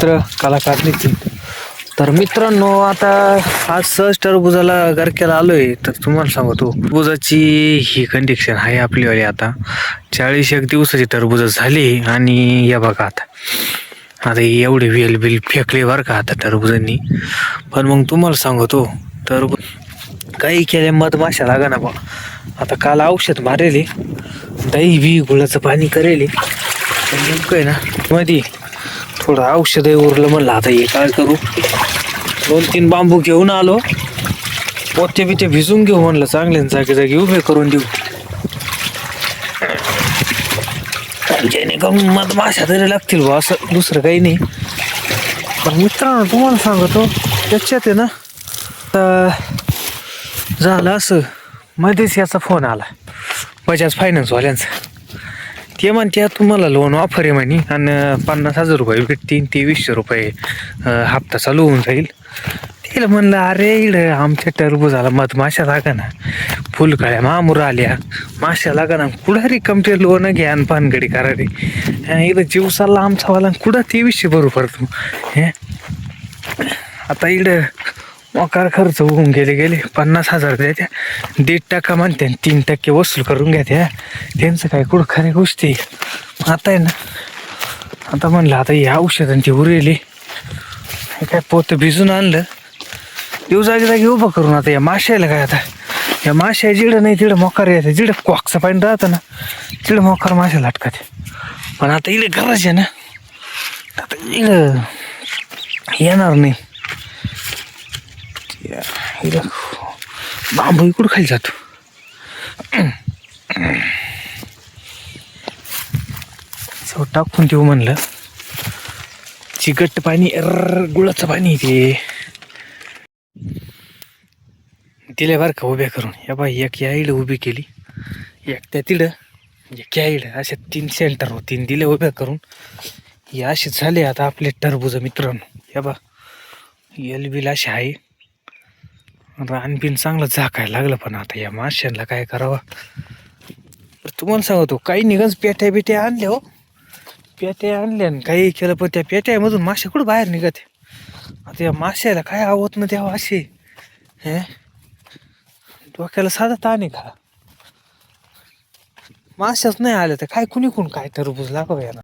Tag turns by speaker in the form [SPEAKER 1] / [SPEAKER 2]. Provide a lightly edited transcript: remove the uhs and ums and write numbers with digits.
[SPEAKER 1] मित्र कलाकार नितीन. तर मित्रांनो, आता आज सहज टरबुजाला गरक्याला आलोय. तर तुम्हाला सांगतो, टरबुजाची ही कंडिशन आहे आपलीवाली. आता 40 दिवसाची टरबुज झाली आणि या बघा आता एवढे वेल बिल फेकले बरं का आता टरबुजांनी. पण मग तुम्हाला सांगतो, टरबूज काही केल्या मधमाशा लागा ना बा. आता काल औषध मारेले, दही बी गुळाचं पाणी करेले. नेमकं आहे ना मध्ये थोडं औषध उरलं. म्हणलं आता हे काय करू, 2-3 बांबू घेऊन आलो. पोते बिते भिजून घेऊ म्हणलं, चांगले जागी जागी उभे करून देऊ, जेणेकरून मधमाशा तरी लागतील बा. असं दुसरं काही नाही. पण मित्रांनो तुम्हाला सांगतो, त्याच्यात आहे ना झालं असं, मध्येच याचा फोन आला बजाज फायनान्सवाल्यांचा. ते म्हणते तुम्हाला लोन ऑफर आहे म्हणे, आणि 50,000 रुपये भेटतील, 2300 रुपये हप्ता चालू होऊन जाईल. तिला म्हणलं अरे इकडं आमच्या टरबुजाला मधमाशा लागा ना, फुलकळ्या मामुर आल्या, माश्या लागा ना, कुठं रिकमटे लोन घ्या आणि पानगडी करा रे. इकडं जीव चालला आमचावाला, कुठं 2300 बरोबर तू हे. आता इकडं मोकार खर्च होऊन गेले 50,000 द्या, 1.5% म्हणते, 3% वसूल करून घ्या त्या. त्यांचं काय कुठं खऱ्या गोष्टी. आता आहे ना, आता म्हणलं आता हे औषध ते उरेले, हे काय पोतं भिजून आणलं, देऊ जागी जागी उभं करून. आता या माश्याला काय, आता या माश्या जिडं नाही तिकडं मोकार येते, जिडं क्वाकचं पाणी राहतं ना तिकडं मोकार माश्या लाटकाते. पण आता इकडे गरज आहे ना, आता इकडं येणार नाही. बांबू इकडं खाली जातो. टाकून देऊ म्हणलं, चिकट पाणी गुळाचं पाणी ते दिले बरं का उभ्या करून. या बाई एक या इडं उभी केली, एक त्या तिडं, एक या इडं, अशा 3 सेंटर होती, दिले उभ्या करून. हे असे झाले आता आपले टरबूज मित्रांनो. या बा एलबील असे आहे, रानबिन चांगलं झाकायला लागलं. पण आता या माश्यांना काय करावं तुम्हाला सांगतो. काही निघच पेट्या बिट्या आणल्या हो, पेट्या आणल्या आणि काही केलं, पण त्या पेट्यामधून माश्या कुठं बाहेर निघत. आता या माश्याला काय आवत ना द्यावं असे हे, डोक्याला साधा ताण आहे का. माश्याच नाही आल्या तर काय कुणी काय टरबूज लागावं याला.